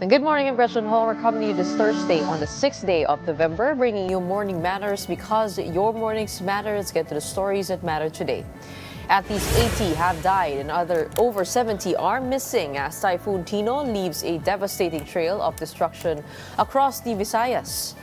And good morning, Impression Hall. We're coming to you this Thursday on the 6th day of November, bringing you Morning Matters because your mornings matter. Let's get to the stories that matter today. At least 80 have died and over 70 are missing as Typhoon Tino leaves a devastating trail of destruction across the Visayas.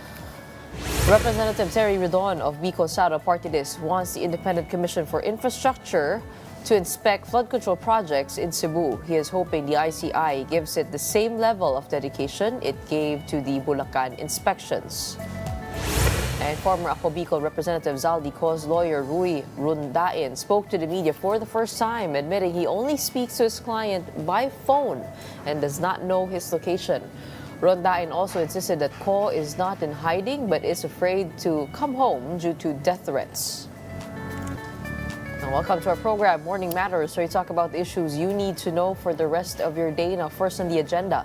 Representative Terry Redon of Bicol Sara Party List wants the Independent Commission for Infrastructure to inspect flood control projects in Cebu. He is hoping the ICI gives it the same level of dedication it gave to the Bulacan inspections. And former Ako Bicol Representative Zaldi Co's lawyer Rui Rundain spoke to the media for the first time, admitting he only speaks to his client by phone and does not know his location. Rundain also insisted that Co is not in hiding but is afraid to come home due to death threats. Now, welcome to our program, Morning Matters, where we talk about the issues you need to know for the rest of your day. Now, first on the agenda,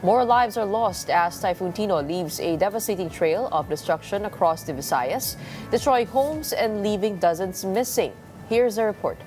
more lives are lost as Typhoon Tino leaves a devastating trail of destruction across the Visayas, destroying homes and leaving dozens missing. Here's a report.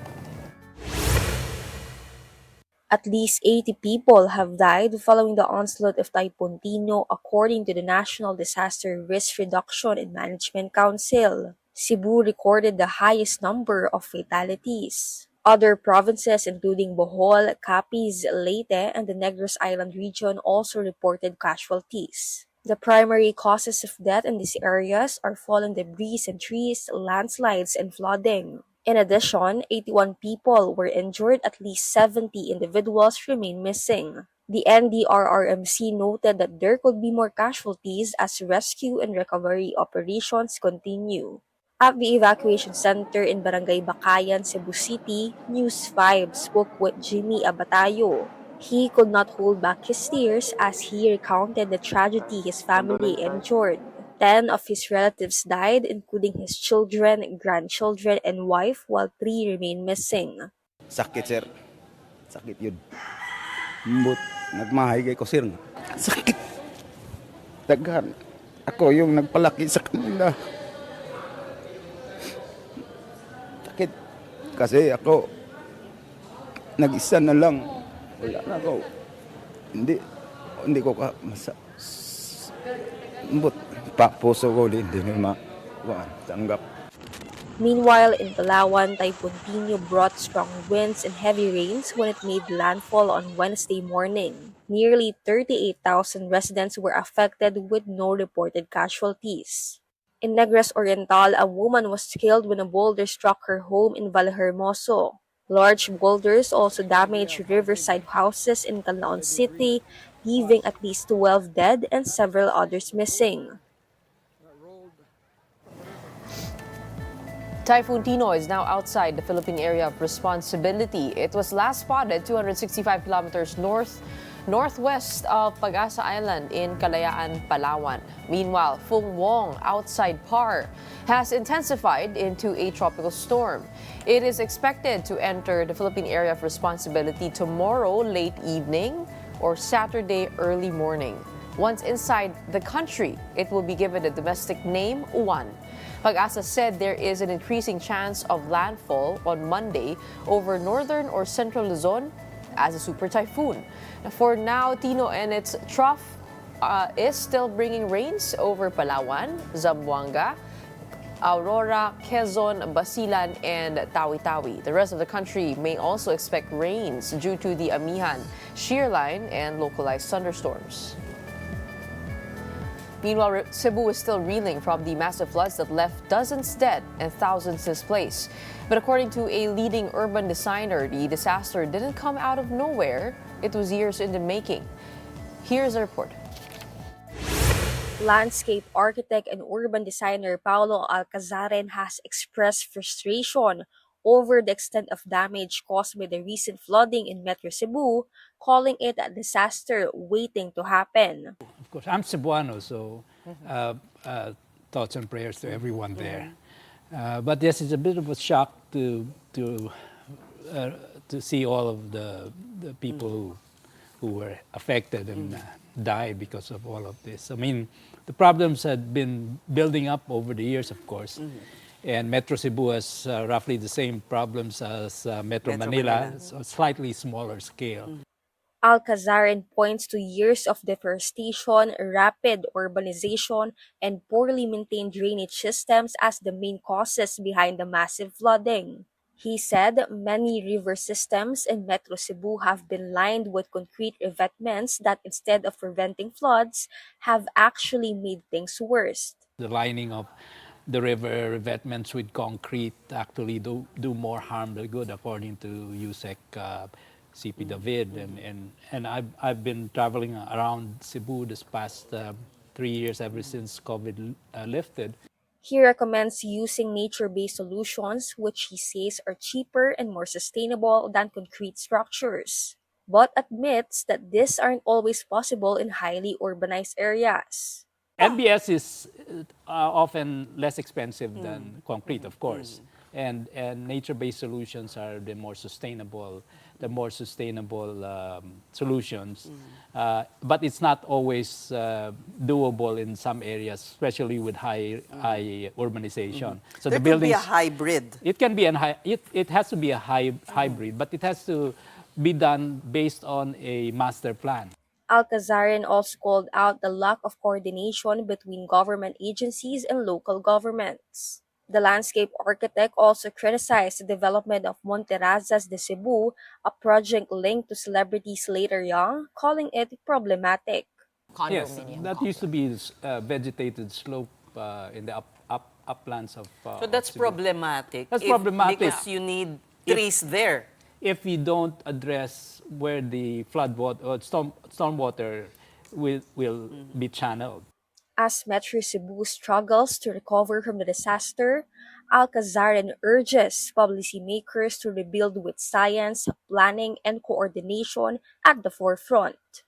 At least 80 people have died following the onslaught of Typhoon Tino, according to the National Disaster Risk Reduction and Management Council. Cebu recorded the highest number of fatalities. Other provinces, including Bohol, Capiz, Leyte, and the Negros Island region, also reported casualties. The primary causes of death in these areas are fallen debris and trees, landslides, and flooding. In addition, 81 people were injured, at least 70 individuals remain missing. The NDRRMC noted that there could be more casualties as rescue and recovery operations continue. At the evacuation center in Barangay Bakayan, Cebu City, News 5 spoke with Jimmy Abatayo. He could not hold back his tears as he recounted the tragedy his family endured. 10 of his relatives died, including his children, grandchildren, and wife, while 3 remain missing. Sakit, sir. Sakit yun. But nagmahay kay ko, sir. Sakit. Daghan. Ako yung nagpalaki sa kanila. Sakit. Kasi ako, nag-isa na lang. Wala na ako. Hindi ko ka but puso ko hindi tanggap. Meanwhile, in Palawan, Typhoon Tino brought strong winds and heavy rains when it made landfall on Wednesday morning. Nearly 38,000 residents were affected with no reported casualties. In Negros Oriental, a woman was killed when a boulder struck her home in Vallehermoso. Large boulders also damaged riverside houses in Canlaon City, leaving at least 12 dead and several others missing. Typhoon Tino is now outside the Philippine area of responsibility. It was last spotted 265 kilometers northwest of Pag-asa Island in Kalayaan, Palawan. Meanwhile, Fung Wong outside PAR has intensified into a tropical storm. It is expected to enter the Philippine area of responsibility tomorrow late evening or Saturday early morning. Once inside the country, it will be given the domestic name Uwan. Pag-asa said there is an increasing chance of landfall on Monday over northern or central Luzon as a super typhoon. For now, Tino and its trough is still bringing rains over Palawan, Zamboanga, Aurora, Quezon, Basilan, and Tawi-Tawi. The rest of the country may also expect rains due to the Amihan shear line and localized thunderstorms. Meanwhile, Cebu is still reeling from the massive floods that left dozens dead and thousands displaced. But according to a leading urban designer, the disaster didn't come out of nowhere. It was years in the making. Here's a report. Landscape architect and urban designer Paulo Alcazaren has expressed frustration over the extent of damage caused by the recent flooding in Metro Cebu, calling it a disaster waiting to happen. Of course, I'm Cebuano, so thoughts and prayers to everyone there. But yes, it's a bit of a shock to see all of the people who were affected and died because of all of this. I mean, the problems had been building up over the years, of course. And Metro Cebu has roughly the same problems as Metro Manila, so slightly smaller scale. Alcazarin points to years of deforestation, rapid urbanization, and poorly maintained drainage systems as the main causes behind the massive flooding. He said many river systems in Metro Cebu have been lined with concrete revetments that instead of preventing floods have actually made things worse. The lining of the river revetments with concrete actually do more harm than good, according to USEC CP David. And I've been traveling around Cebu this past 3 years ever since COVID lifted. He recommends using nature-based solutions, which he says are cheaper and more sustainable than concrete structures, but admits that these aren't always possible in highly urbanized areas. NBS is often less expensive than concrete, of course, and nature-based solutions are the more sustainable solutions. But it's not always doable in some areas, especially with high urbanization. So There the could be a buildings, hybrid. it can be it has to be a hybrid, but it has to be done based on a master plan. Alcazarin also called out the lack of coordination between government agencies and local governments. The landscape architect also criticized the development of Monterrazas de Cebu, a project linked to celebrity Slater Young, calling it problematic. Yes, Condominium that used to complex. be vegetated slope in the uplands of. So that's of Cebu. problematic. That's problematic. Because you need trees there. If we don't address where the flood water or stormwater will be channeled. As Metro Cebu struggles to recover from the disaster, Alcazarin urges policymakers to rebuild with science, planning, and coordination at the forefront.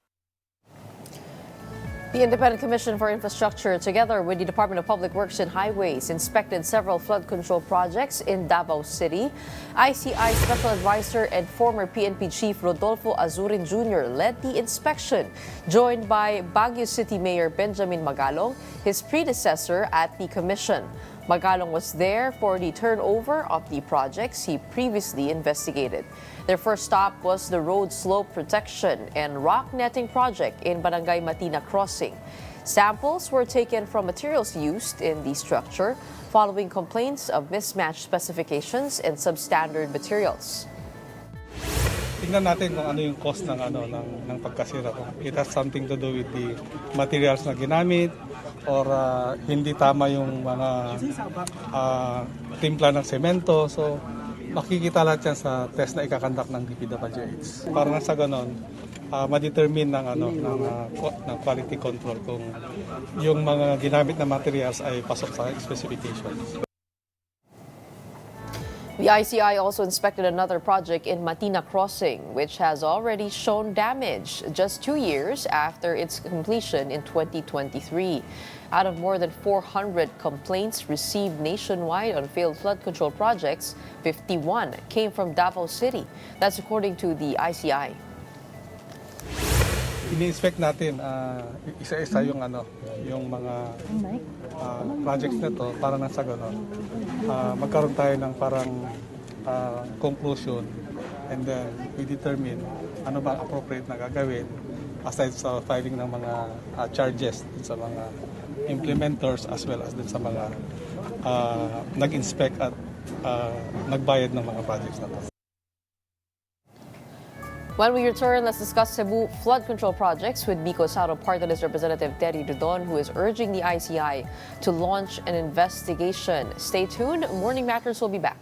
The Independent Commission for Infrastructure, together with the Department of Public Works and Highways, inspected several flood control projects in Davao City. ICI Special Advisor and former PNP Chief Rodolfo Azurin Jr. led the inspection, joined by Baguio City Mayor Benjamin Magalong, his predecessor at the commission. Magalong was there for the turnover of the projects he previously investigated. Their first stop was the road slope protection and rock netting project in Barangay Matina Crossing. Samples were taken from materials used in the structure following complaints of mismatched specifications and substandard materials. Tingnan natin kung ano yung cost ng pagkasira. It has something to do with the materials na ginamit or hindi tama yung mga timpla ng semento. So makikita lahat yan sa test na ikakandak ng DPWH. Para na sa ganon, ma-determine ng quality control kung yung mga ginamit na materials ay pasok sa specifications. The ICI also inspected another project in Matina Crossing, which has already shown damage just 2 years after its completion in 2023. Out of more than 400 complaints received nationwide on failed flood control projects, 51 came from Davao City. That's according to the ICI. Ini-inspect natin isa-isa yung mga projects na to para nang sa ganon magkaroon tayo ng parang conclusion, and then we determine ano ba appropriate na gagawin aside sa filing ng mga charges sa mga implementers as well as din sa mga nag-inspect at nagbayad ng mga projects na to. When we return, let's discuss Cebu flood control projects with Bicol Saro Party List Representative Terry Dodon, who is urging the ICI to launch an investigation. Stay tuned. Morning Matters will be back.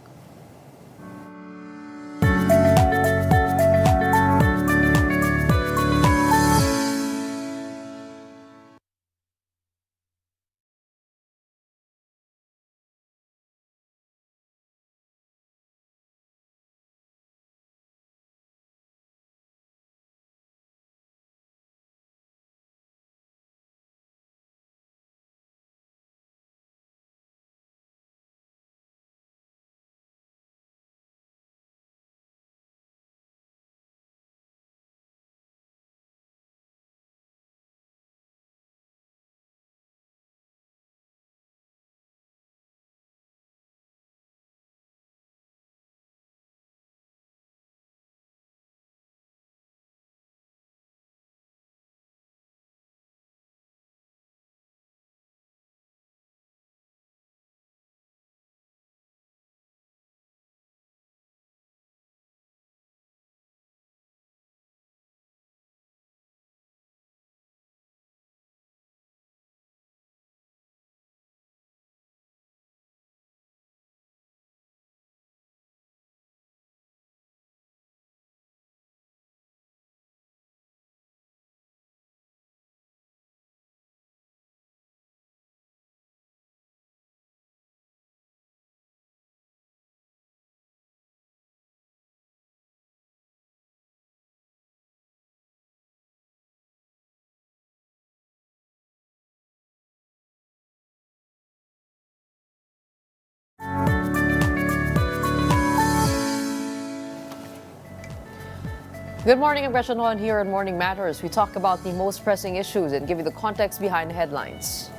Good morning, I'm Gretchen Juan here on Morning Matters. We talk about the most pressing issues and give you the context behind the headlines.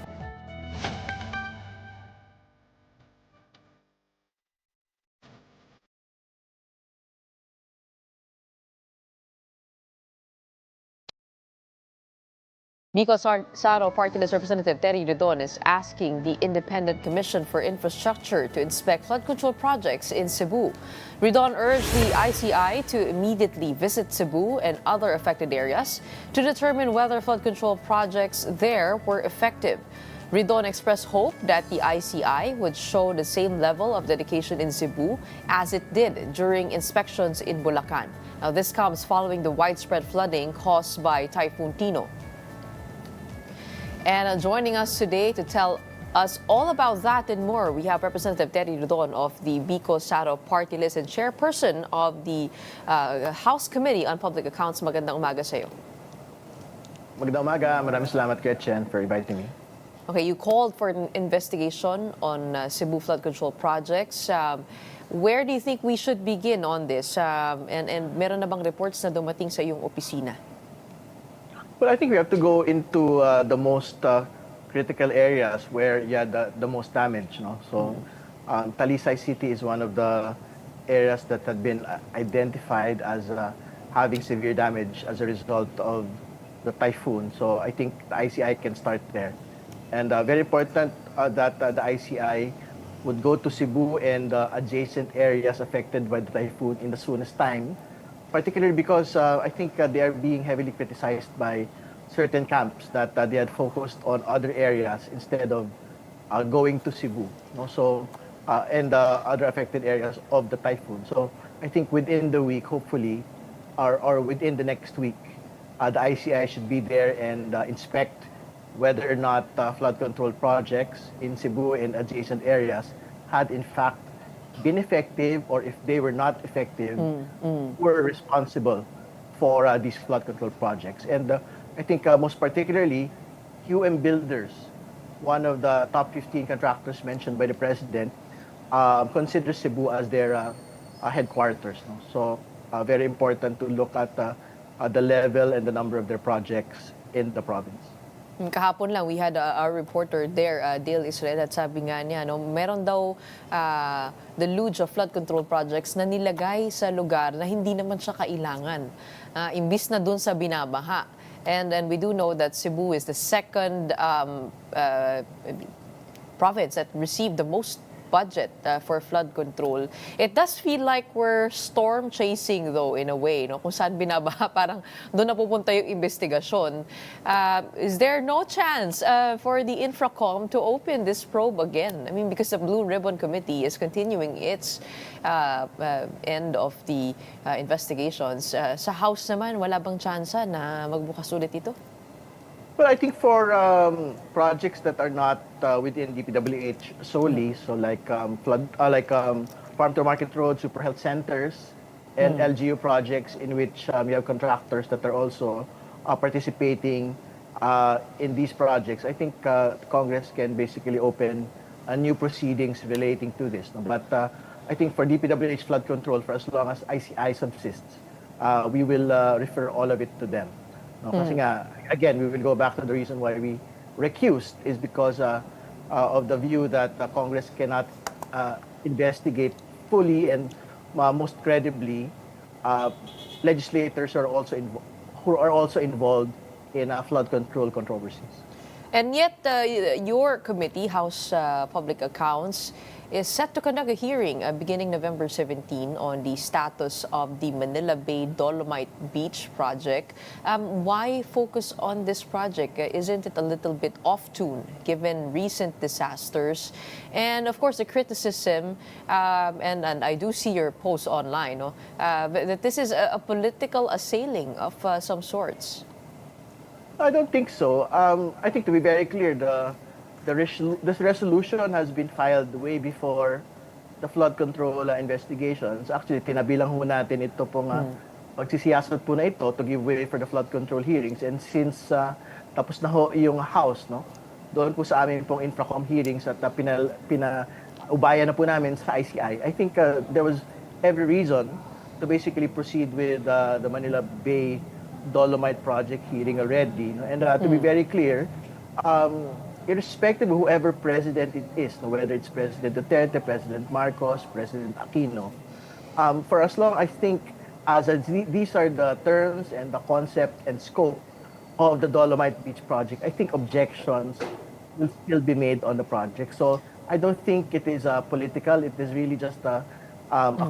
Saro Party List Representative Terry Redon is asking the Independent Commission for Infrastructure to inspect flood control projects in Cebu. Redon urged the ICI to immediately visit Cebu and other affected areas to determine whether flood control projects there were effective. Redon expressed hope that the ICI would show the same level of dedication in Cebu as it did during inspections in Bulacan. Now, this comes following the widespread flooding caused by Typhoon Tino. And joining us today to tell us all about that and more, we have Representative Terry Rodon of the Bicol Saro Party List and Chairperson of the House Committee on Public Accounts. Magandang umaga sa iyo. Magandang umaga. Maraming salamat, Gretchen, for inviting me. Okay, you called for an investigation on Cebu flood control projects. Where do you think we should begin on this? And meron na bang reports na dumating sa iyong opisina? Well, I think we have to go into the most critical areas where you had the most damage. No? So, Talisay City is one of the areas that had been identified as having severe damage as a result of the typhoon. So, I think the ICI can start there. And very important that the ICI would go to Cebu and adjacent areas affected by the typhoon in the soonest time, particularly because I think they are being heavily criticized by certain camps that they had focused on other areas instead of going to Cebu, no? So, and other affected areas of the typhoon. So I think within the week, hopefully, or within the next week, the ICI should be there and inspect whether or not flood control projects in Cebu and adjacent areas had in fact been effective, or if they were not effective, were responsible for these flood control projects. And I think most particularly, UM Builders, one of the top 15 contractors mentioned by the President, considers Cebu as their headquarters. No? So very important to look at the level and the number of their projects in the province. Kahapon lang, we had our reporter there, Dale Israel, at sabi nga niya, no, meron daw deluge of flood control projects na nilagay sa lugar na hindi naman siya kailangan, imbis na dun sa binabaha. And we do know that Cebu is the second province that received the most budget for flood control. It does feel like we're storm chasing though, in a way, no? Kung saan binabaha, parang doon na pupunta yung investigasyon. Is there no chance for the Infracom to open this probe again? I mean, because the Blue Ribbon Committee is continuing its end of the investigations. Sa House naman, wala bang chance na magbukas ulit ito? Well, I think for projects that are not within DPWH solely, so like farm to market roads, super health centers, and LGU projects in which you have contractors that are also participating in these projects, I think Congress can basically open new proceedings relating to this. No? But I think for DPWH flood control, for as long as ICI subsists, we will refer all of it to them. No, kasi nga, again, we will go back to the reason why we recused is because of the view that Congress cannot investigate fully and most credibly legislators who are also involved in flood control controversies. And yet, your committee, House Public Accounts, is set to conduct a hearing beginning November 17 on the status of the Manila Bay Dolomite Beach project. Why focus on this project? Isn't it a little bit off-tune given recent disasters? And of course, the criticism, and I do see your post online, no, that this is a political assailing of some sorts. I don't think so. I think to be very clear, this resolution has been filed way before the flood control investigations. Actually, tinabilang ho natin ito pong pagsisiyasat po na ito to give way for the flood control hearings. And since tapos na ho yung House, no, doon po sa amin pong Infracom hearings at pinaubayan na po namin sa ICI, I think there was every reason to basically proceed with the Manila Bay Dolomite project hearing already. No? And to be very clear, irrespective of whoever president it is, no, whether it's President Duterte, President Marcos, President Aquino, for as long I think these are the terms and the concept and scope of the Dolomite Beach project, I think objections will still be made on the project. So I don't think it is political. It is really just a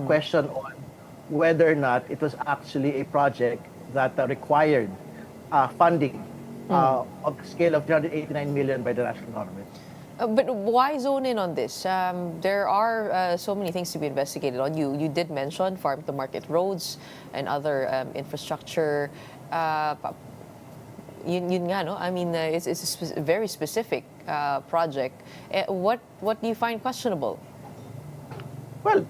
question on whether or not it was actually a project that required funding of the scale of 389 million by the national government. But why zone in on this? There are so many things to be investigated on. You did mention farm-to-market roads and other infrastructure. Yun nga, no? I mean, it's a very specific project. What do you find questionable? Well,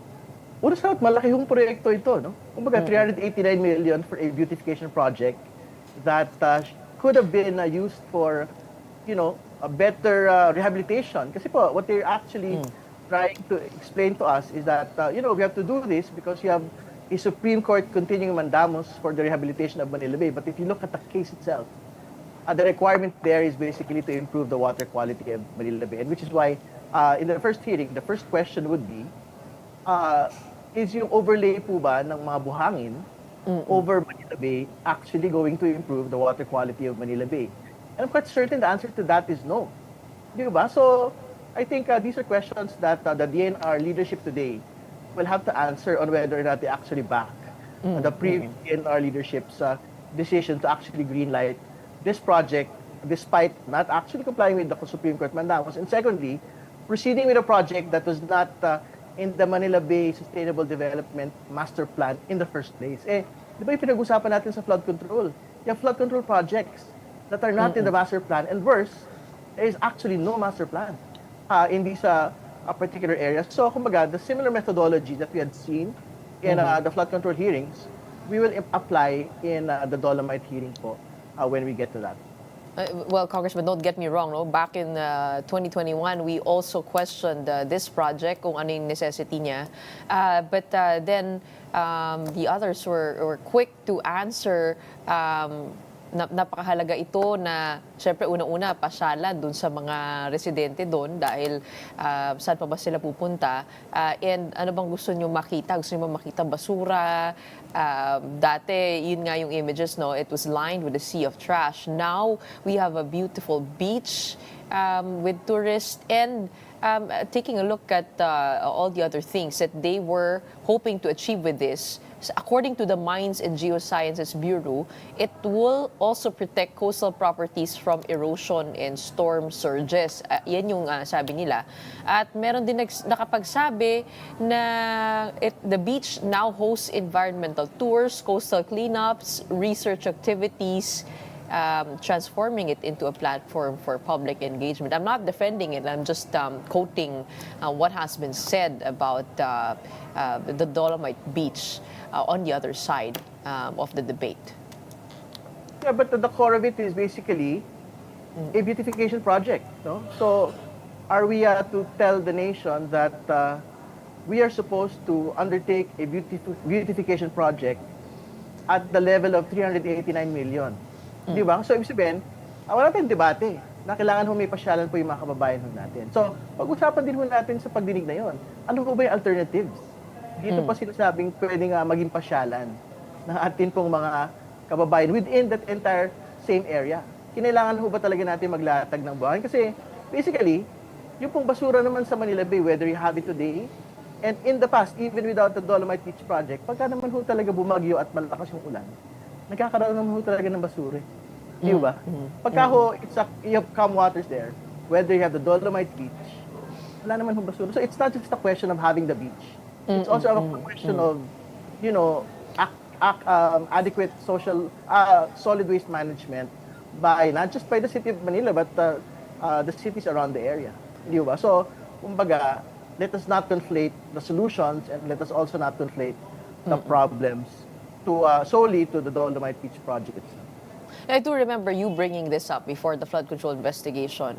una sa lahat, malaki yung proyekto ito, no? Kumbaga, 389 million for a beautification project that could have been used for, a better rehabilitation. Kasi po, what they're actually trying to explain to us is that, we have to do this because you have a Supreme Court continuing mandamus for the rehabilitation of Manila Bay. But if you look at the case itself, the requirement there is basically to improve the water quality of Manila Bay. And which is why, in the first hearing, the first question would be, is yung overlay po ba ng mga buhangin over Manila Bay actually going to improve the water quality of Manila Bay? And I'm quite certain the answer to that is no. Di ba? So, I think these are questions that the DNR leadership today will have to answer on whether or not they actually back the previous DNR leadership's decision to actually greenlight this project despite not actually complying with the Supreme Court mandamus. And secondly, proceeding with a project that was not in the Manila Bay Sustainable Development Master Plan in the first place. Di ba yung pinag-usapan natin sa flood control? Yung flood control projects that are not in the master plan, and worse, there is actually no master plan in these particular areas. So, kumbaga, the similar methodology that we had seen in the flood control hearings, we will apply in the Dolomite hearing po when we get to that. Well, Congressman, don't get me wrong. No? Back in 2021, we also questioned this project, kung ano yung necessity niya. But then the others were quick to answer. Napakahalaga ito na, syempre, unang-una, pasyalan dun sa mga residente doon dahil saan pa ba sila pupunta. And ano bang gusto nyo makita? Gusto nyo makita basura? Dati, yun nga yung images, no? It was lined with a sea of trash. Now, we have a beautiful beach with tourists and taking a look at all the other things that they were hoping to achieve with this. According to the Mines and Geosciences Bureau, it will also protect coastal properties from erosion and storm surges. Yan yung sabi nila. At meron din nakapagsabi na the beach now hosts environmental tours, coastal cleanups, research activities, transforming it into a platform for public engagement. I'm not defending it. I'm just quoting what has been said about the Dolomite Beach on the other side of the debate. Yeah, but the core of it is basically a beautification project. No? So, are we to tell the nation that we are supposed to undertake a beautification project at the level of 389 million? Di ba? So, ibig sabihin, wala tayong debate na kailangan may pasyalan po yung mga kababayan natin. So, pag-usapan din natin sa pagdinig na yon. Ano po ba yung alternatives? Dito pa sinasabing pwedeng maging pasyalan ng atin pong mga kababayan within that entire same area. Kinailangan po ba talaga natin maglatag ng buhangin? Kasi, basically, yung pong basura naman sa Manila Bay, whether you have it today, and in the past, even without the Dolomite Beach Project, pagka naman ho talaga bumagyo at malakas yung ulan, nagkakaroon naman ho talaga ng basura. Di ba? Pagka ho, you have calm waters there, whether you have the Dolomite Beach, wala naman ho basura. So it's not just a question of having the beach. It's also a question of, adequate solid waste management by, not just by the city of Manila, but the cities around the area. Di ba? So, kumbaga, let us not conflate the solutions and let us also not conflate the problems solely to the Dolomite Beach project itself. I do remember you bringing this up before the flood control investigation.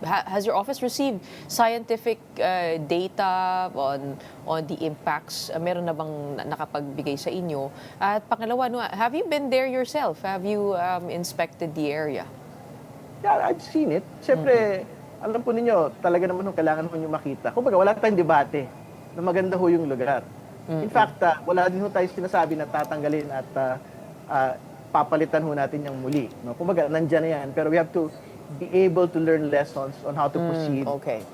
Has your office received scientific data on the impacts? Meron na bang nakapagbigay sa inyo? At pangalawa, no, have you been there yourself? Have you inspected the area? Yeah, I've seen it. Siyempre, alam po ninyo, talaga naman kung kailangan mo nyo makita. Kumbaga, wala tayong debate na maganda ho yung lugar. In fact, wala din ho tayo sinasabi na tatanggalin at papalitan ho natin yung muli. No? Kumbaga, nandyan na yan. Pero we have to be able to learn lessons on how to proceed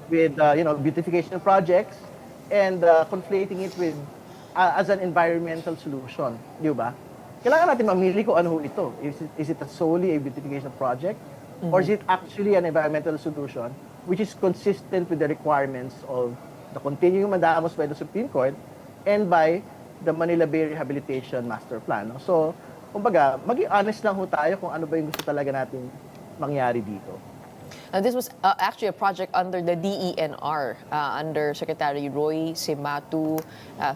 with beautification projects and conflating it with as an environmental solution. Di ba? Kailangan natin mamili kung ano ho ito. Is it solely a beautification project? Or is it actually an environmental solution which is consistent with the requirements of the continuing mandamus by the Supreme Court and by the Manila Bay Rehabilitation Master Plan. No? So, kumbaga, maging honest lang ho tayo kung ano ba yung gusto talaga natin mangyari dito. This was actually a project under the DENR, under Secretary Roy Simatu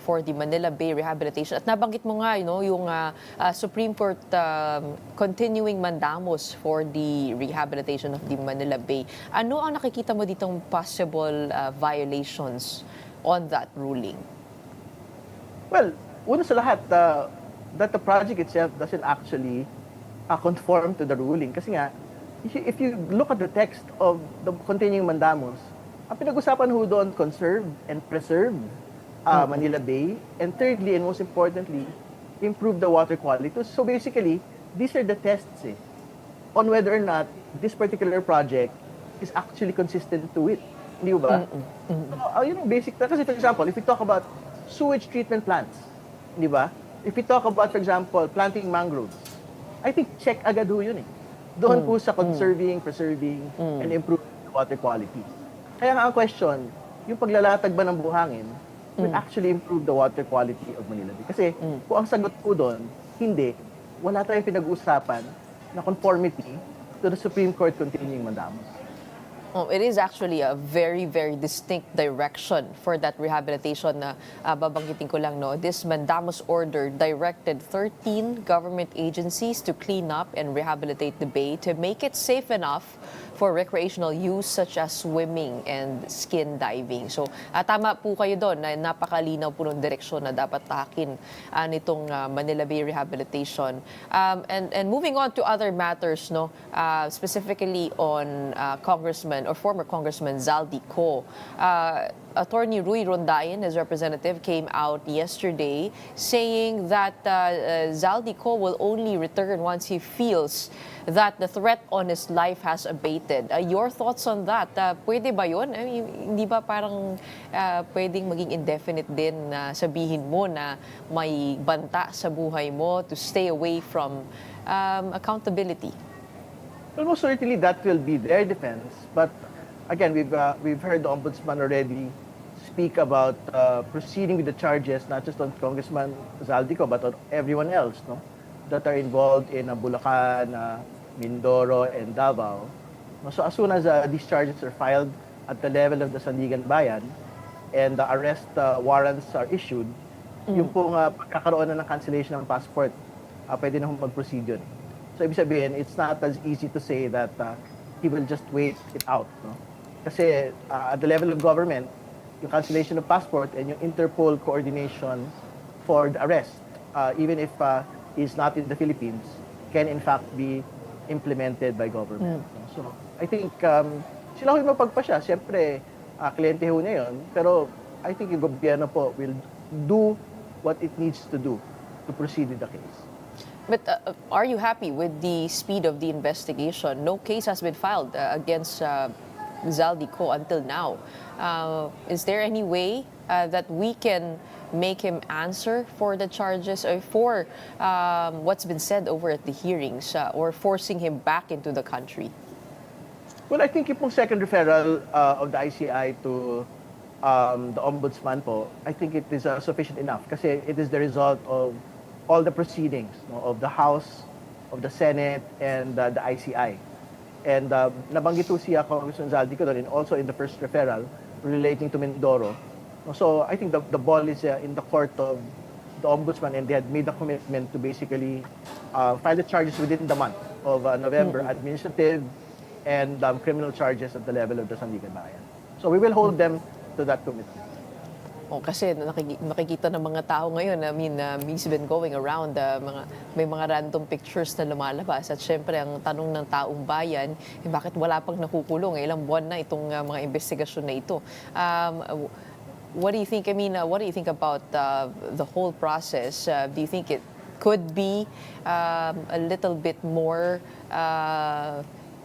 for the Manila Bay Rehabilitation. At nabanggit mo nga, yung Supreme Court continuing mandamus for the rehabilitation of the Manila Bay. Ano ang nakikita mo ditong possible violations on that ruling? Well, una sa lahat, that the project itself doesn't actually conform to the ruling. Kasi nga, if you look at the text of the continuing mandamus, ang pinag-usapan ho doon, conserve and preserve Manila Bay. And thirdly, and most importantly, improve the water quality. So basically, these are the tests on whether or not this particular project is actually consistent to it. Hindi ba? So, basic. Kasi for example, if we talk about sewage treatment plants, di ba? If we talk about, for example, planting mangroves, I think check agad ho yun Doon po sa conserving, preserving, and improving the water quality. Kaya nga ang question, yung paglalatag ba ng buhangin will actually improve the water quality of Manila Bay. Kasi kung ang sagot po doon, hindi, wala tayong pinag-uusapan na conformity to the Supreme Court continuing mandamus. It is actually a very, very distinct direction for that rehabilitation na babanggitin ko lang, no? This mandamus order directed 13 government agencies to clean up and rehabilitate the bay to make it safe enough for recreational use such as swimming and skin diving. So, tama po kayo doon na napakalinaw po ng direksyon na dapat tahakin nitong Manila Bay Rehabilitation. And moving on to other matters, no, specifically on Congressman or former Congressman Zaldi Co. Attorney Rui Rondayan, his representative, came out yesterday saying that Zaldi Co will only return once he feels that the threat on his life has abated. Your thoughts on that? Pwede ba yun? Hindi ba parang pwedeng maging indefinite din na sabihin mo na may banta sa buhay mo to stay away from accountability? Well, most certainly that will be their defense. But again, we've heard the Ombudsman already speak about proceeding with the charges, not just on Congressman Zaldico, but on everyone else, no, that are involved in Bulacan, Mindoro, and Davao. So as soon as these charges are filed at the level of the Sandigan Bayan and the arrest warrants are issued, yung pong pagkakaroon na ng cancellation ng passport, pwede na mag-proceed yun. So ibig sabihin, it's not as easy to say that he will just wait it out. No? Kasi at the level of government, yung cancellation of passport and yung Interpol coordination for the arrest, even if he's not in the Philippines, can in fact be implemented by government. So I think sila ho yung mapagpasya. Siyempre, kliyente ho niya yun. Pero I think yung gobyerno po will do what it needs to do to proceed with the case. But are you happy with the speed of the investigation? No case has been filed against Zaldi Co until now. Is there any way that we can make him answer for the charges or for what's been said over at the hearings or forcing him back into the country? Well, I think yung pong second referral of the ICI to the Ombudsman po, I think it is sufficient enough kasi it is the result of all the proceedings, no, of the House, of the Senate, and the ICI. And nabanggit po siya Congressman Zaldico doon, and also in the first referral relating to Mindoro. So I think the ball is in the court of the Ombudsman, and they had made a commitment to basically file the charges within the month. of November, administrative and criminal charges at the level of the Sandigan Bayan. So we will hold them to that commitment. Oh, kasi nakikita ng mga tao ngayon, I mean, he's been going around, may mga random pictures na lumalabas. At syempre, ang tanong ng taong bayan, bakit wala pang nakukulong? Ilang buwan na itong mga investigasyon na ito. What do you think, what do you think about the whole process? Do you think it could be a little bit more,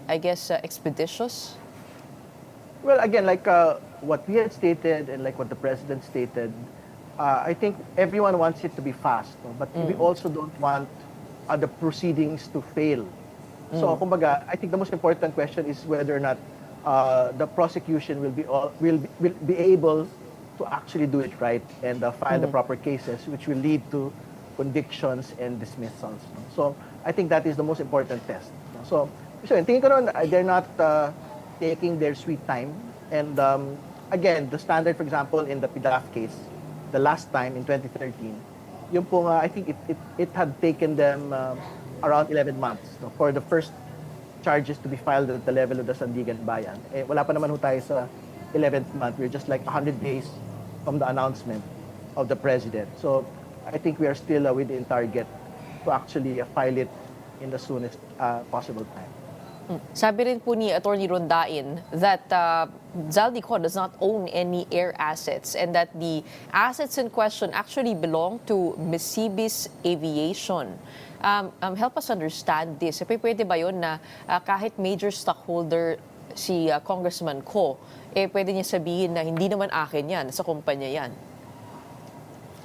expeditious? Well, again, like what we had stated and like what the president stated, I think everyone wants it to be fast, no? But we also don't want the proceedings to fail. So, kumbaga, I think the most important question is whether or not the prosecution will be able to actually do it right and file the proper cases, which will lead to convictions and dismissals. No? So, I think that is the most important test. No? So, tingin ko naman, they're not taking their sweet time. And again, the standard, for example, in the PDAF case, the last time in 2013, yung po I think it had taken them around 11 months, no, for the first charges to be filed at the level of the Sandigan Bayan. Eh, wala pa naman ho tayo sa 11th month. We're just like 100 days from the announcement of the president. So I think we are still within target to actually file it in the soonest possible time. Sabi rin po ni Attorney Rondain that Zaldico does not own any air assets and that the assets in question actually belong to Misibis Aviation. Help us understand this. Pwede ba yun na kahit major stockholder si Congressman Ko, pwede niya sabihin na hindi naman akin yan, sa kumpanya yan?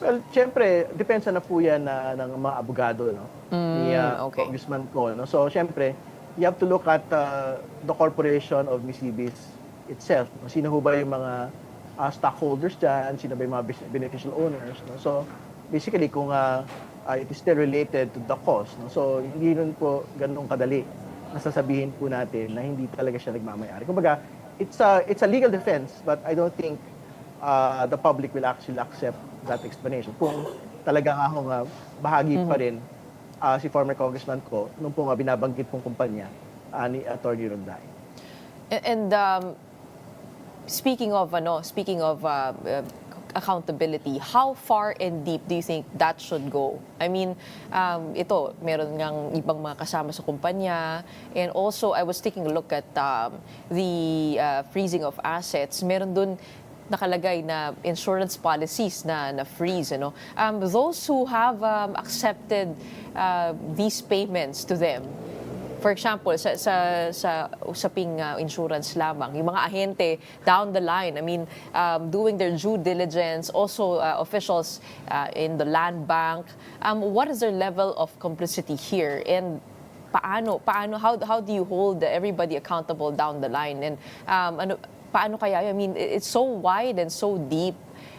Well, siyempre, depensa na po yan ng mga abogado, no? Ni okay. Congressman Ko. No? So, siyempre, you have to look at the corporation of Misibis itself. Sino ho ba yung mga stockholders dyan? Sino ba yung mga beneficial owners? No? So, basically, kung it is still related to the cost, no? So, hindi nun po ganun kadali na sasabihin po natin na hindi talaga siya nagmamayari. Kumbaga, it's a legal defense, but I don't think the public will actually accept that explanation. Kung talaga nga bahagi pa rin si former Congressman Ko nung po binabanggit pong kumpanya ni Attorney Ronday. And speaking of accountability, how far and deep do you think that should go? I mean, ito, meron ngang ibang mga kasama sa kumpanya, and also I was taking a look at the freezing of assets. Meron dun nakalagay na insurance policies na freeze, ano? Those who have accepted these payments to them, for example, sa usaping insurance lamang, yung mga ahente down the line, I mean, doing their due diligence, also officials in the land bank, what is their level of complicity here? And how do you hold everybody accountable down the line? And paano kaya? I mean, it's so wide and so deep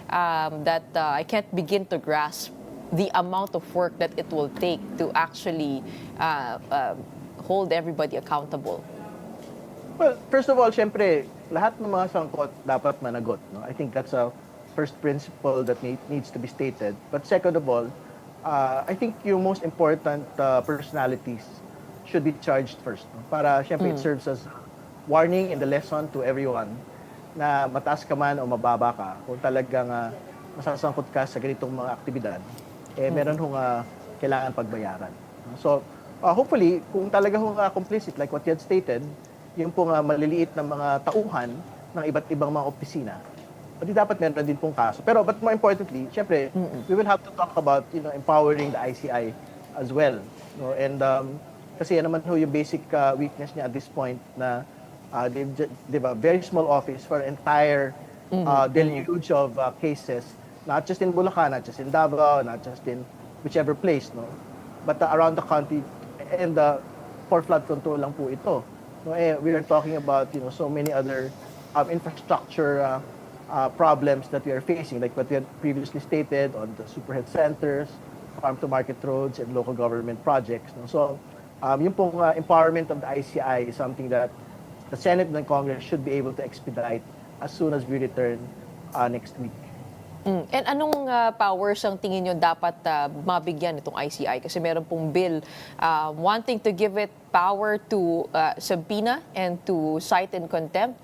that I can't begin to grasp the amount of work that it will take to actually hold everybody accountable. Well, first of all, syempre, lahat ng mga sangkot dapat managot. No? I think that's a first principle that needs to be stated. But second of all, I think yung most important personalities should be charged first. No? Para syempre it serves as warning and the lesson to everyone na mataas ka man o mababa ka, kung talagang masasangkot ka sa ganitong mga aktibidad, meron hong kailangan pagbayaran. So, hopefully, kung talaga hong complicit, like what you had stated, yung pong maliliit na mga tauhan ng iba't ibang mga opisina, pati dapat meron din pong kaso. But more importantly, syempre, we will have to talk about empowering the ICI as well. No? And kasi yan naman ho yung basic weakness niya at this point na diba, very small office for an entire deluge of cases, not just in Bulacan, not just in Davao, not just in whichever place, no, but around the country, and for flood control lang po ito. No, we are talking about so many other infrastructure problems that we are facing, like what we had previously stated on the superhead centers, farm-to-market roads, and local government projects. No? So, yung pong empowerment of the ICI is something that the Senate and Congress should be able to expedite as soon as we return next week. And anong powers ang tingin nyo dapat mabigyan itong ICI? Kasi meron pong bill wanting to give it power to subpoena and to cite in contempt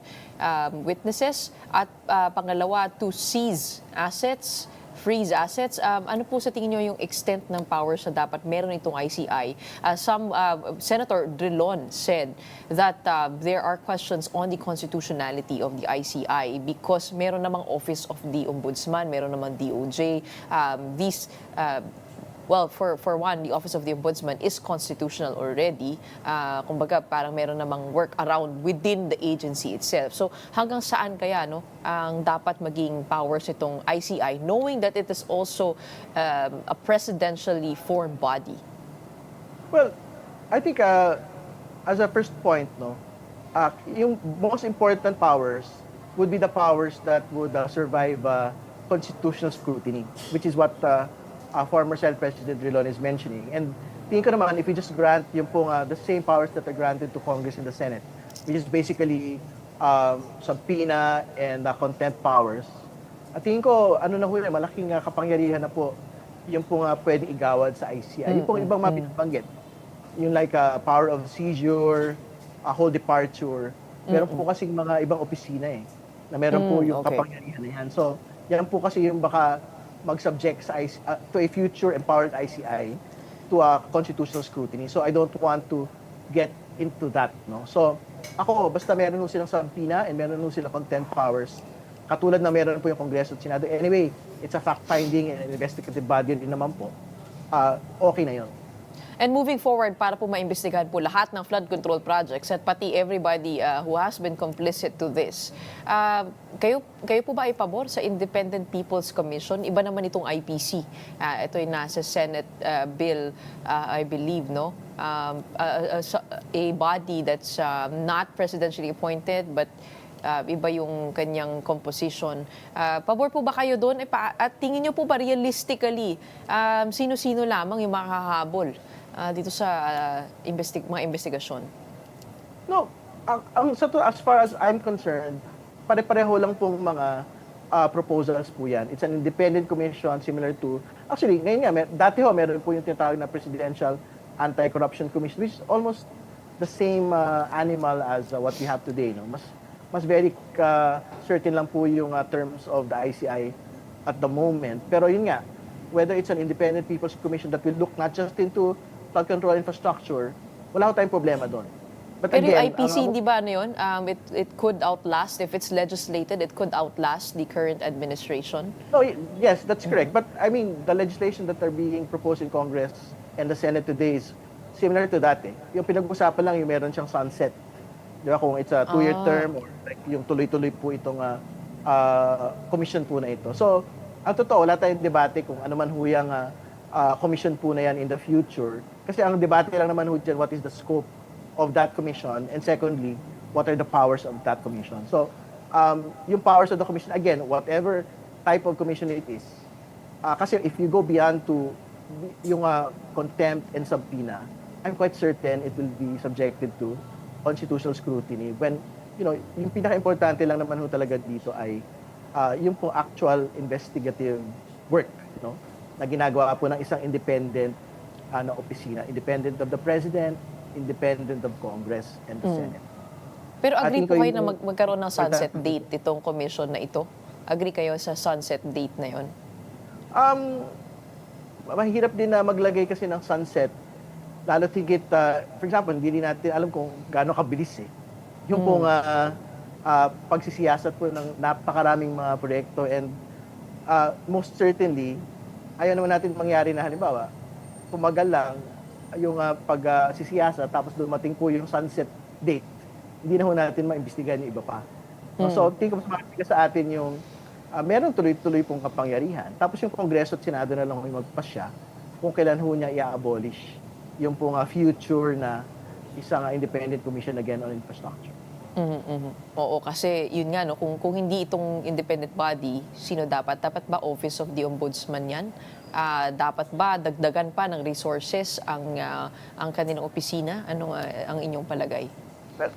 witnesses at pangalawa to seize assets, freeze assets. Ano po sa tingin nyo yung extent ng powers na dapat meron itong ICI? Senator Drilon said that there are questions on the constitutionality of the ICI because meron namang Office of the Ombudsman, meron namang DOJ. Well, for one, the Office of the Ombudsman is constitutional already. Kumbaga, parang meron namang work around within the agency itself. So, hanggang saan kaya ang dapat maging powers itong ICI, knowing that it is also a presidentially formed body? Well, I think as a first point, yung most important powers would be the powers that would survive constitutional scrutiny, which is what former Senate President Drilon is mentioning. And tingin ko naman, if you just grant yung pong the same powers that are granted to Congress and the Senate, which is basically subpoena and contempt powers, at tingin ko, malaking kapangyarihan na po yung pong pwedeng igawad sa ICI. Yung pong ibang mapinabanggit, yung like power of seizure, whole departure, meron po kasing mga ibang opisina na meron po yung kapangyarihan na yan. So, yan po kasi yung baka mag-subject sa to a future empowered ICI to a constitutional scrutiny. So I don't want to get into that. So ako, basta meron po silang subpoena and meron po silang contempt powers, katulad na meron po yung Kongreso at Senado. Anyway, it's a fact-finding and investigative body din naman po. Okay na yun. And moving forward, para po maimbestigahan po lahat ng flood control projects at pati everybody who has been complicit to this, kayo po ba ay pabor sa Independent People's Commission? Iba naman itong IPC. Ito yung nasa Senate bill, I believe, no? A body that's not presidentially appointed but iba yung kanyang composition. Pabor po ba kayo doon? At tingin nyo po ba realistically, sino-sino lamang yung makakahabol dito sa mga investigasyon? No, as far as I'm concerned, pare-pareho lang pong mga proposals po yan. It's an independent commission similar to, actually, ngayon nga, dati meron po yung tinatawag na Presidential Anti-Corruption Commission, which is almost the same animal as what we have today. Mas very certain lang po yung terms of the ICI at the moment. Pero yun nga, whether it's an Independent People's Commission that will look not just into flood control infrastructure, wala ko tayong problema doon. But Pero again, yung IPC, hindi ba yun? It could outlast, if it's legislated, it could outlast the current administration? No, yes, that's correct. But I mean, the legislation that are being proposed in Congress and the Senate today is similar to that. Yung pinag-usapan lang, yung meron siyang sunset. Di ba, kung it's a 2-year term or like yung tuloy-tuloy po itong commission po na ito. So, ang totoo, wala tayong debate kung ano man huyang commission po na yan in the future. Kasi ang debate lang naman ho dyan, what is the scope of that commission? And secondly, what are the powers of that commission? So, yung powers of the commission, again, whatever type of commission it is, kasi if you go beyond to yung contempt and subpoena, I'm quite certain it will be subjected to constitutional scrutiny when, yung pinaka-importante lang naman ho talaga dito ay yung po actual investigative work, na ginagawa po ng isang independent na opisina, independent of the President, independent of Congress and the Senate. Pero agree po kayo na magkaroon ng sunset date itong commission na ito? Agree kayo sa sunset date na yon? Mahirap din na maglagay kasi ng sunset, lalo tigit, for example, hindi natin alam kung gaano kabilis yung pong pagsisiyasat po ng napakaraming mga proyekto and most certainly, ayaw naman natin mangyari na halimbawa, pumagal lang yung pagsisiyasat tapos dumating po yung sunset date, hindi na ho natin maimbestigahan yung iba pa. So, tingin ko mas makakita sa atin yung meron tuloy-tuloy pong kapangyarihan. Tapos yung Kongreso at Senado na lang yung magpasya kung kailan ho niya i-abolish yung pong future na isang independent commission again on infrastructure. Oo, kasi yun nga, kung hindi itong independent body, sino dapat? Dapat ba Office of the Ombudsman yan? Dapat ba dagdagan pa ng resources ang kanilang opisina? Ano ang inyong palagay? Well,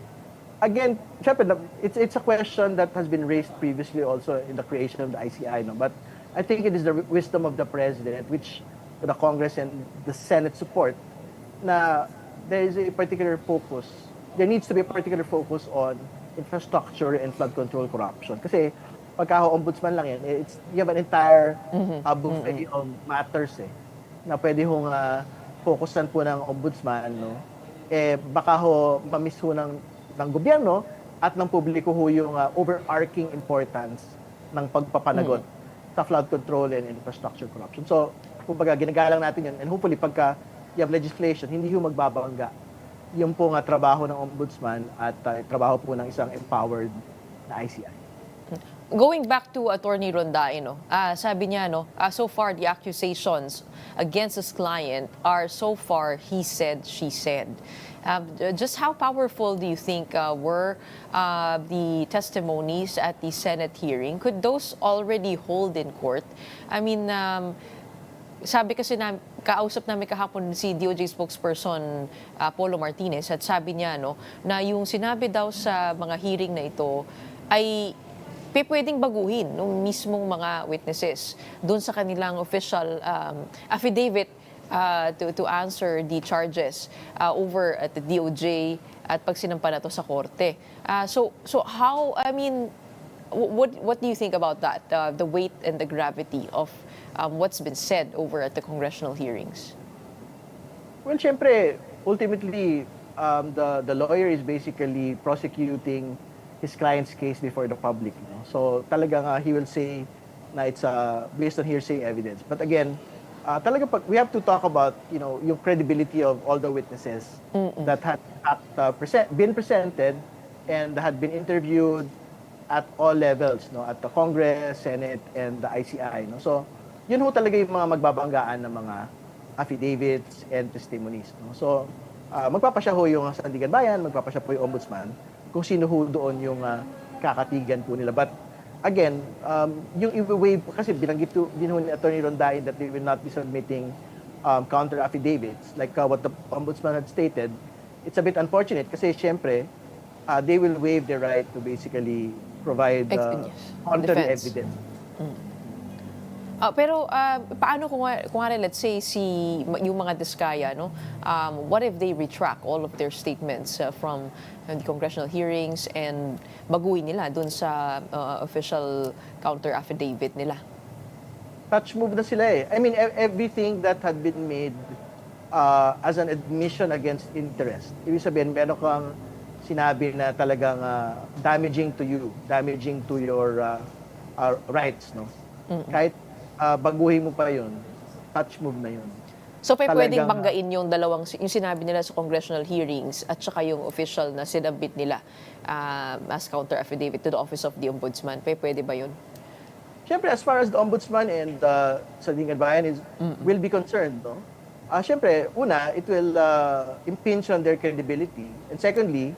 again, syempre, it's a question that has been raised previously also in the creation of the ICI. But I think it is the wisdom of the President, which the Congress and the Senate support, na there is a particular focus, there needs to be a particular focus on infrastructure and flood control corruption. Kasi pagka ombudsman lang yan, you have an entire buffet of matters na pwede hong focusan po ng ombudsman, no? Baka mamiss ho ng gobyerno at ng publiko ho yung overarching importance ng pagpapanagot sa flood control and infrastructure corruption. So, kumbaga, ginagalang natin yun. And hopefully, pagka you have legislation, hindi ho magbabangga. Yung po nga trabaho ng ombudsman at trabaho po ng isang empowered na ICI. Going back to Attorney Rondae, sabi niya, so far the accusations against his client are so far he said, she said. Just how powerful do you think were the testimonies at the Senate hearing? Could those already hold in court? I mean, sabi kasi kausap namin kahapon si DOJ spokesperson Polo Martinez at sabi niya na yung sinabi daw sa mga hearing na ito ay pwedeng baguhin ng mismong mga witnesses doon sa kanilang official affidavit to answer the charges over at the DOJ at pag sinampa na to sa korte. So how, I mean, what do you think about that? The weight and the gravity of what's been said over at the congressional hearings? Well, syempre, ultimately, the lawyer is basically prosecuting his client's case before the public. So talagang he will say na it's based on hearsay evidence. But again, talaga we have to talk about yung credibility of all the witnesses that had been presented and had been interviewed at all levels, at the Congress, Senate, and the ICI. So yun ho talaga yung mga magbabanggaan ng mga affidavits and testimonies. So magpapasya ho yung Sandigan Bayan, magpapasya po yung ombudsman kung sino ho doon yung kakatigan po nila. But again, yung i-waive, kasi binanggit din ho ni Attorney Rondae that they will not be submitting counter affidavits like what the ombudsman had stated. It's a bit unfortunate kasi syempre they will waive their right to basically provide counter Defense. evidence. Pero paano kung let's say yung mga diskaya, what if they retract all of their statements from the congressional hearings and baguhin nila dun sa official counter affidavit nila? Touch move na sila I mean, everything that had been made as an admission against interest. Ibig sabihin, meron kang sinabi na talagang damaging to you, damaging to your rights, Kahit baguhin mo pa yun, touch move na yun. So pwedeng banggain yung yung sinabi nila sa congressional hearings at saka yung official na sinabit nila as counter affidavit to the Office of the Ombudsman. Pwede ba yun? Siyempre, as far as the Ombudsman and Sandigan Bayan will be concerned, siyempre, una, it will impinge on their credibility. And secondly,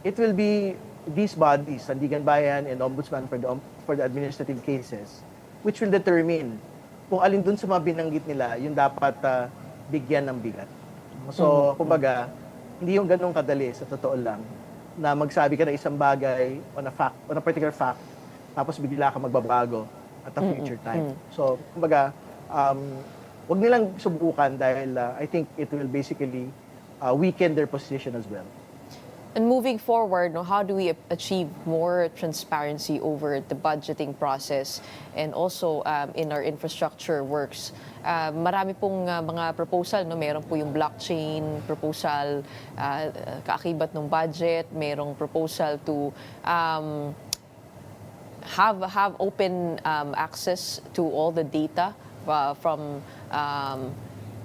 it will be these bodies, Sandigan Bayan and Ombudsman for the administrative cases, which will determine kung alin dun sa mga binanggit nila yung dapat bigyan ng bigat. So, kumbaga, hindi yung ganun kadali sa totoo lang na magsabi ka ng isang bagay on a particular fact, tapos bigla ka magbabago at a future time. So, kumbaga, wag nilang subukan dahil I think it will basically weaken their position as well. And moving forward, how do we achieve more transparency over the budgeting process and also in our infrastructure works? Marami pong mga proposal, meron po yung blockchain proposal, kaakibat ng budget, merong proposal to have open access to all the data from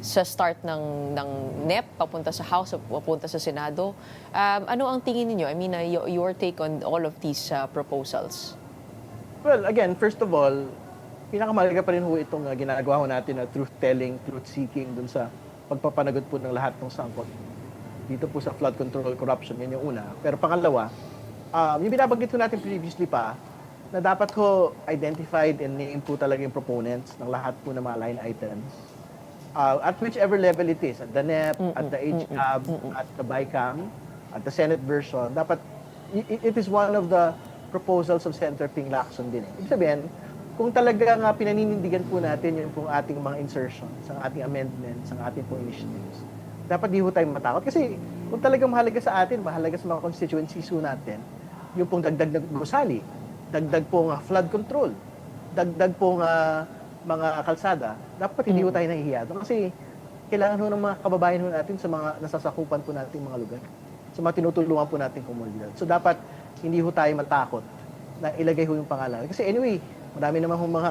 sa start ng NEP, papunta sa House, papunta sa Senado. Ano ang tingin niyo? I mean, your take on all of these proposals? Well, again, first of all, pinakamahalaga pa rin ho itong ginagawa ho natin na truth-telling, truth-seeking dun sa pagpapanagot po ng lahat ng sangkot. Dito po sa flood control corruption, yan yung una. Pero pangalawa, yung binabanggit ko natin previously pa, na dapat ko identified and name po talaga yung proponents ng lahat po ng mga line items. At whichever level it is, at the NEP, at the HCAB, at the BICAM, at the Senate version, dapat, it is one of the proposals of Senator Ping Lacson din. Ibig sabihin, kung talaga nga pinaninindigan po natin yung pong ating mga insertions, ang ating amendments, ang ating pong initiatives, dapat di ho tayo matakot. Kasi kung talagang mahalaga sa atin, mahalaga sa mga constituencies ho natin, yung pong dagdag na gusali, dagdag pong flood control, dagdag pong mga kalsada, dapat hindi ho tayo nahihiya. Kasi kailangan ho ng mga kababayan ho natin sa mga nasasakupan po nating mga lugar, sa mga tinutulungan po nating komunidad. So dapat hindi ho tayo matakot na ilagay ho yung pangalan. Kasi anyway, marami naman ho mga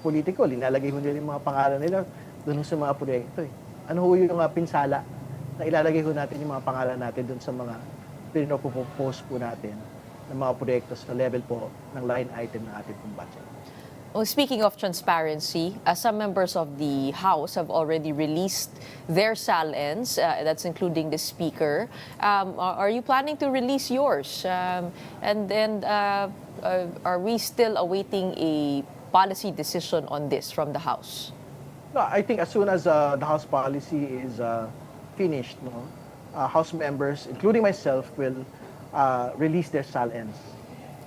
politiko, linalagay ho nila yung mga pangalan nila doon sa mga proyekto. Ano ho yung pinsala na ilalagay ho natin yung mga pangalan natin doon sa mga pinopropose po natin ng mga proyekto sa level po ng line item ng ating pong budget. Well, speaking of transparency, some members of the House have already released their SALNs, that's including the Speaker. Are you planning to release yours? And then, are we still awaiting a policy decision on this from the House? No, I think as soon as the House policy is finished, no, House members, including myself, will release their SALNs.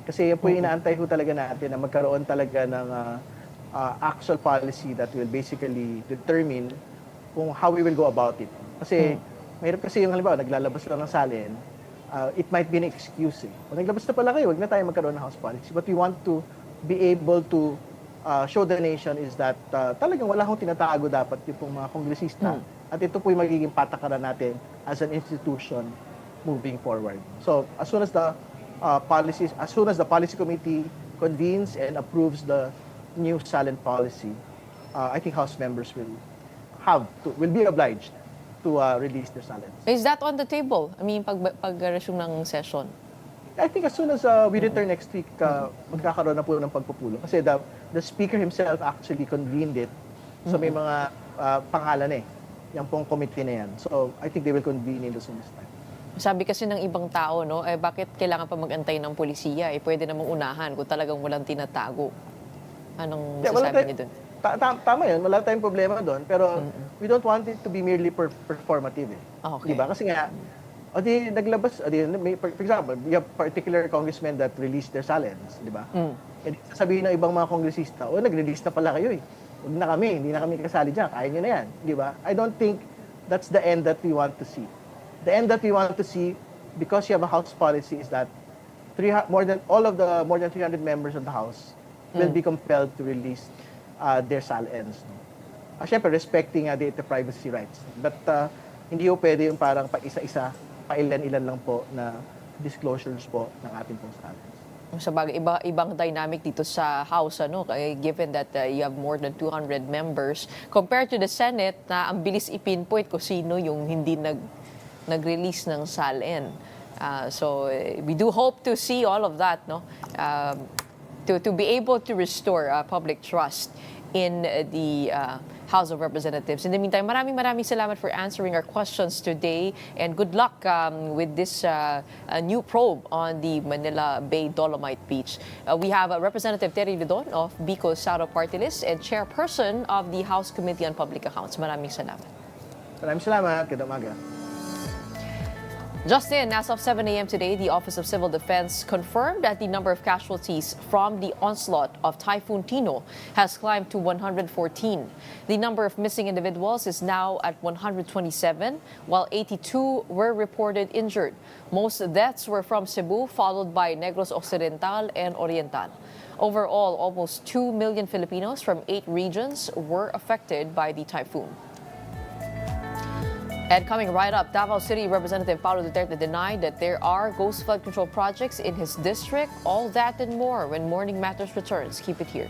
Kasi yan po yung inaantay ho talaga natin na magkaroon talaga ng actual policy that will basically determine kung how we will go about it. Kasi mahirap kasi yung halimbawa, naglalabas lang ng salin, it might be an excuse. Kung naglabas na pala kayo, wag na tayo magkaroon ng house policy. But we want to be able to show the nation is that talagang wala akong tinatago dapat yung pong mga kongresista. At ito po yung magiging patakaran natin as an institution moving forward. So as soon as the policy committee convenes and approves the new silent policy, I think House members will be obliged to release their silence. Is that on the table? I mean, pag-resume ng session? I think as soon as we return next week, magkakaroon na po ng pagpupulo. Kasi the speaker himself actually convened it. So may mga pangalan yung pong committee na yan. So I think they will convene in the soonest time. Sabi kasi ng ibang tao, no, bakit kailangan pa mag-antay ng polisiya? Pwede namang unahan kung talagang walang tinatago. Anong masasabi niyo dun? Tama yun, wala tayong problema doon. Pero we don't want it to be merely performative. Okay. Diba? Kasi nga, naglabas, for example, we have particular congressmen that released their silence, di ba? And sasabihin ng ibang mga kongresista, nag-release na pala kayo. Huwag na kami, hindi na kami kasali dyan, kaya nyo na yan. Di ba? I don't think that's the end that we want to see. The end that we want to see, because you have a House policy, is that more than 300 members of the House will be compelled to release their SALNs. Siyempre, respecting the privacy rights. But hindi po pwede yung parang pa-isa-isa, pa-ilan-ilan lang po na disclosures po ng ating pong SALNs. Sa bagay, ibang dynamic dito sa House, given that you have more than 200 members, compared to the Senate na ang bilis ipinpoint kung sino yung hindi nag-release ng SALN. So we do hope to see all of that, to be able to restore public trust in the House of Representatives. In the meantime, maraming salamat for answering our questions today, and good luck with this new probe on the Manila Bay Dolomite Beach. We have Representative Terry Lidon of Bicol Saro Party List and Chairperson of the House Committee on Public Accounts. Maraming salamat. Maraming salamat. Ganda umaga. Just in, as of 7 a.m. today, the Office of Civil Defense confirmed that the number of casualties from the onslaught of Typhoon Tino has climbed to 114. The number of missing individuals is now at 127, while 82 were reported injured. Most deaths were from Cebu, followed by Negros Occidental and Oriental. Overall, almost 2 million Filipinos from 8 regions were affected by the typhoon. And coming right up, Davao City Representative Paulo Duterte denied that there are ghost flood control projects in his district. All that and more when Morning Matters returns. Keep it here.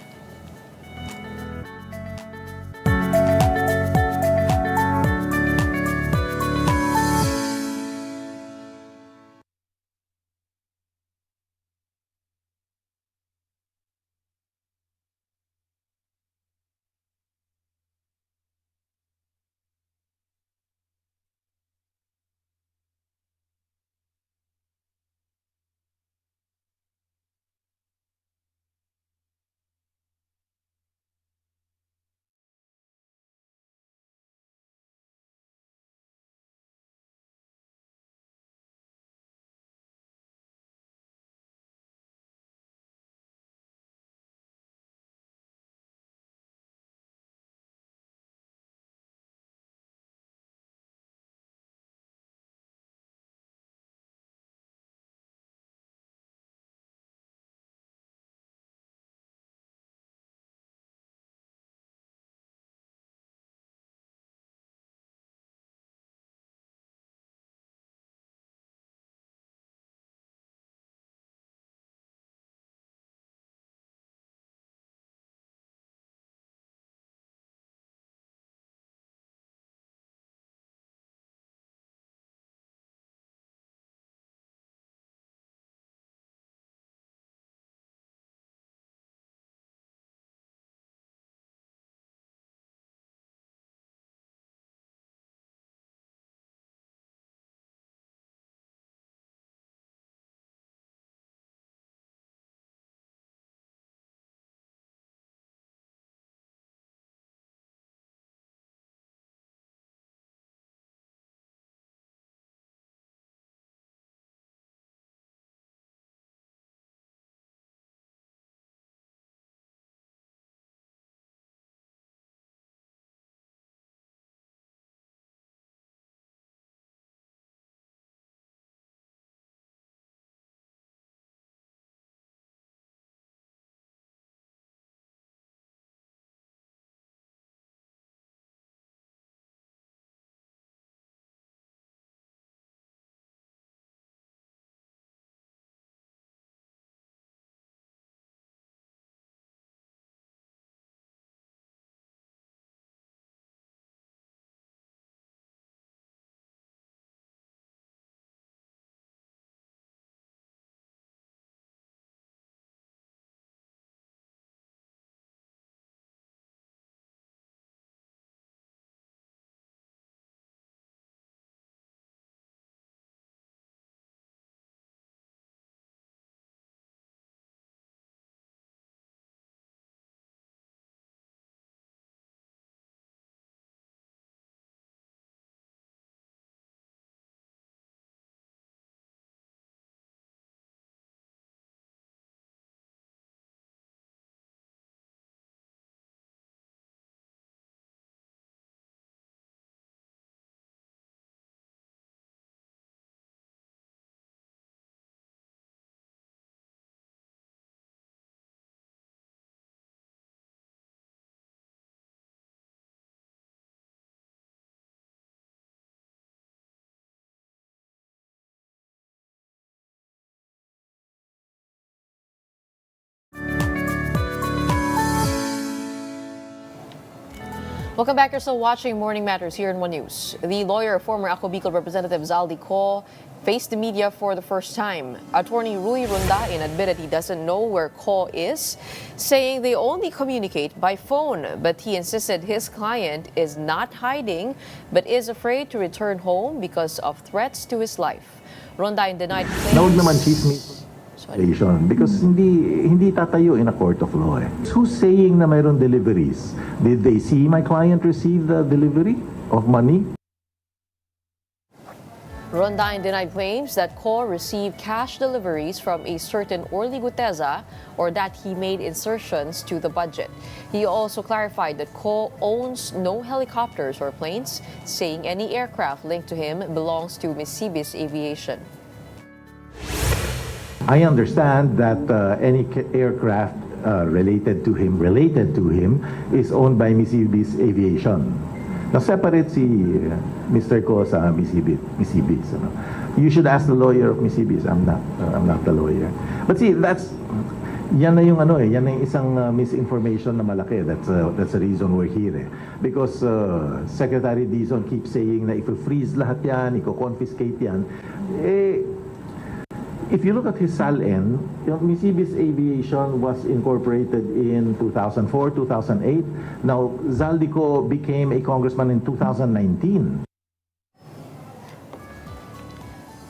Welcome back. You're still watching Morning Matters here in One News. The lawyer, former Ako Bicol Representative Zaldi Ko, faced the media for the first time. Attorney Rui Rondain admitted he doesn't know where Ko is, saying they only communicate by phone. But he insisted his client is not hiding, but is afraid to return home because of threats to his life. Rondain denied claims. Huwag naman chismis because hindi tatayo in a court of law. Who's saying na mayroon deliveries? Did they see my client receive the delivery of money? Rondain denied claims that Ko received cash deliveries from a certain Orly Guteza or that he made insertions to the budget. He also clarified that Ko owns no helicopters or planes, saying any aircraft linked to him belongs to Misibis Aviation. I understand that any aircraft related to him is owned by Misibis Aviation. Now separate si Mr. Ko sa Misibis. Ano? You should ask the lawyer of Misibis. I'm not the lawyer. But see, yan na yung yan na yung isang misinformation na malaki. That's the reason we're here. Because Secretary Dizon keeps saying na i-freeze lahat yan, i-confiscate yan. If you look at his SALN, Misibis Aviation was incorporated in 2004, 2008. Now, Zaldico became a congressman in 2019.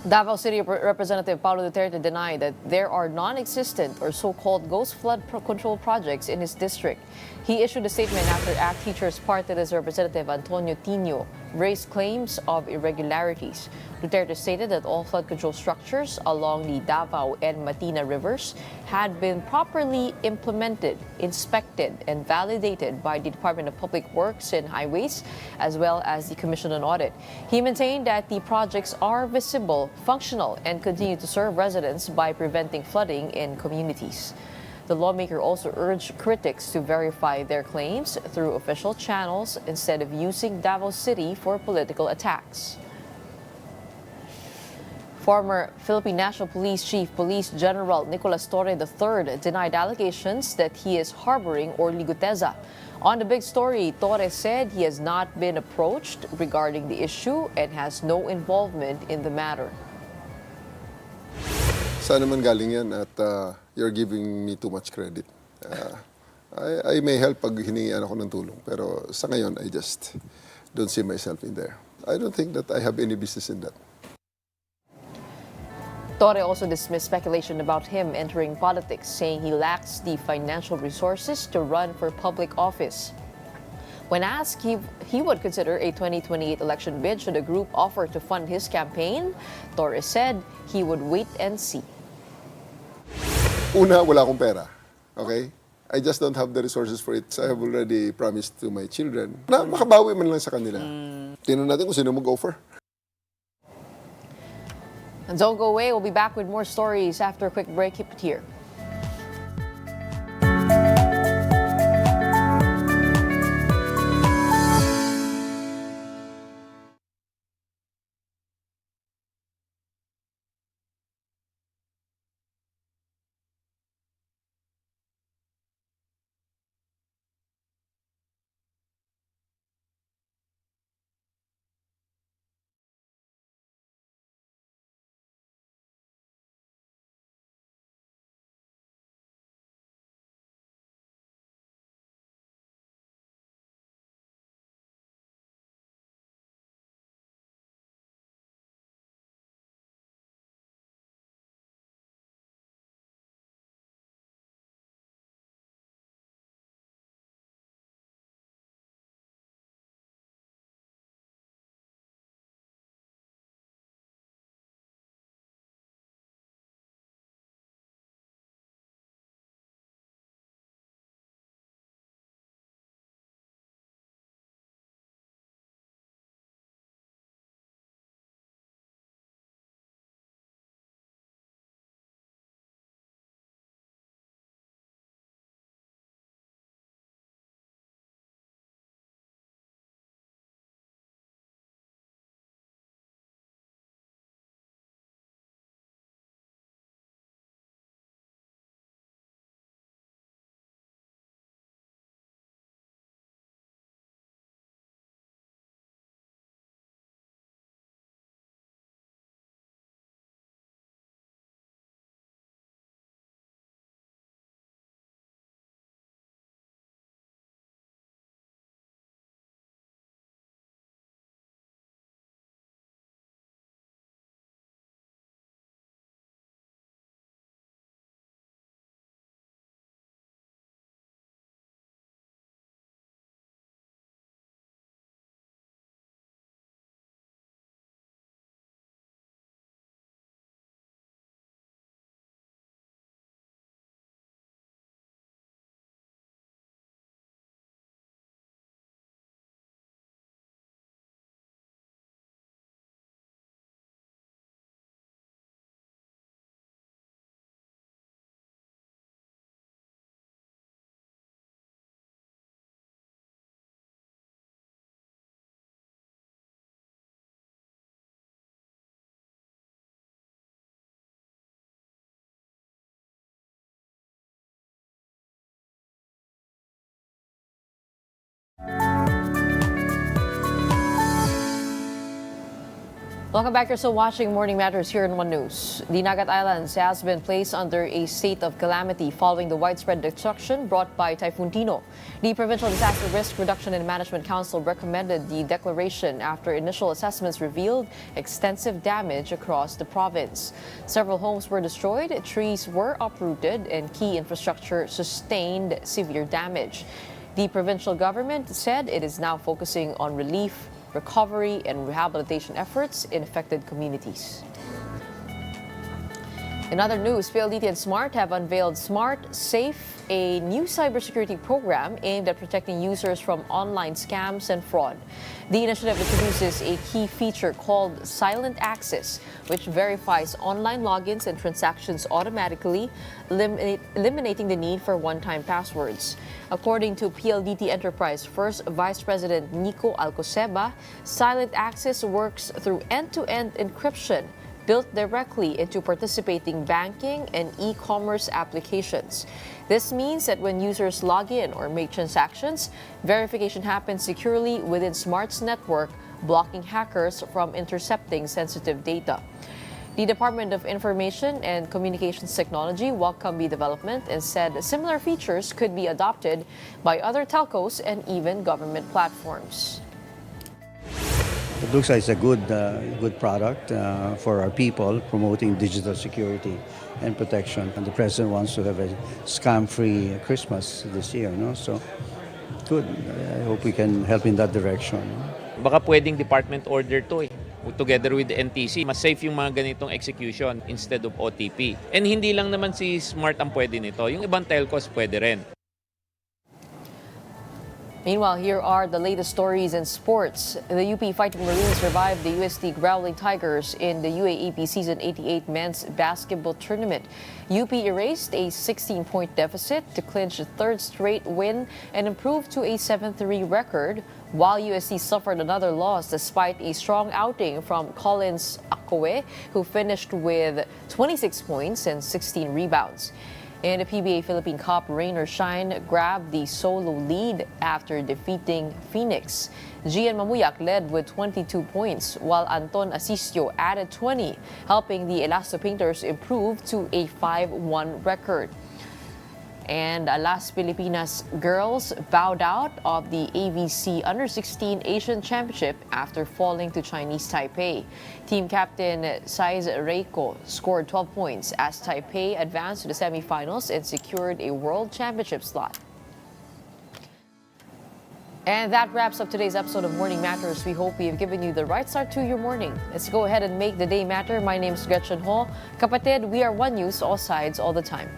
Davao City Representative Paulo Duterte denied that there are non-existent or so-called ghost flood control projects in his district. He issued a statement after ACT Teachers Party List Representative Antonio Tino raised claims of irregularities. Duterte stated that all flood control structures along the Davao and Matina rivers had been properly implemented, inspected, and validated by the Department of Public Works and Highways, as well as the Commission on Audit. He maintained that the projects are visible, functional, and continue to serve residents by preventing flooding in communities. The lawmaker also urged critics to verify their claims through official channels instead of using Davao City for political attacks. Former Philippine National Police Chief Police General Nicolas Torre III denied allegations that he is harboring Orly Guteza. On the big story, Torre said he has not been approached regarding the issue and has no involvement in the matter. Saan naman galing yan at you're giving me too much credit. I may help pag hiningian ako ng tulong, pero sa ngayon, I just don't see myself in there. I don't think that I have any business in that. Torre also dismissed speculation about him entering politics, saying he lacks the financial resources to run for public office. When asked he would consider a 2028 election bid should a group offer to fund his campaign, Torre said he would wait and see. Una, wala akong pera. Okay? I just don't have the resources for it. So I have already promised to my children na makabawi man lang sa kanila. Tingnan natin kung sino mag-offer. And don't go away. We'll be back with more stories after a quick break. Keep it here. Welcome back. You're still watching Morning Matters here in One News. The Nagat Islands has been placed under a state of calamity following the widespread destruction brought by Typhoon Tino. The Provincial Disaster Risk Reduction and Management Council recommended the declaration after initial assessments revealed extensive damage across the province. Several homes were destroyed, trees were uprooted, and key infrastructure sustained severe damage. The provincial government said it is now focusing on relief, recovery, and rehabilitation efforts in affected communities. In other news, PLDT and SMART have unveiled Smart Safe, a new cybersecurity program aimed at protecting users from online scams and fraud. The initiative introduces a key feature called Silent Access, which verifies online logins and transactions automatically, eliminating the need for one-time passwords. According to PLDT Enterprise First Vice President Nico Alcoseba, Silent Access works through end-to-end encryption built directly into participating banking and e-commerce applications. This means that when users log in or make transactions, verification happens securely within Smart's network, blocking hackers from intercepting sensitive data. The Department of Information and Communications Technology welcomed the development and said similar features could be adopted by other telcos and even government platforms. It looks like it's a good product for our people, promoting digital security and protection. And the president wants to have a scam-free Christmas this year, no? So, good. I hope we can help in that direction. Baka pwedeng department order to eh. Together with the NTC, mas safe yung mga ganitong execution instead of OTP. And hindi lang naman si Smart ang pwede nito. Yung ibang telcos pwede rin. Meanwhile, here are the latest stories in sports. The UP Fighting Marines revived the UST Growling Tigers in the UAAP Season 88 men's basketball tournament. UP erased a 16-point deficit to clinch a third straight win and improve to a 7-3 record, while UST suffered another loss despite a strong outing from Collins Akkoe, who finished with 26 points and 16 rebounds. In the PBA Philippine Cup, rain or shine grabbed the solo lead after defeating Phoenix. Gian Mamuyak led with 22 points, while Anton Asisio added 20, helping the Elasto Painters improve to a 5-1 record. And Las Pilipinas girls bowed out of the AVC Under-16 Asian Championship after falling to Chinese Taipei. Team captain Saiz Reiko scored 12 points as Taipei advanced to the semifinals and secured a World Championship slot. And that wraps up today's episode of Morning Matters. We hope we have given you the right start to your morning. Let's go ahead and make the day matter. My name is Gretchen Ho. Kapatid, we are One News, all sides, all the time.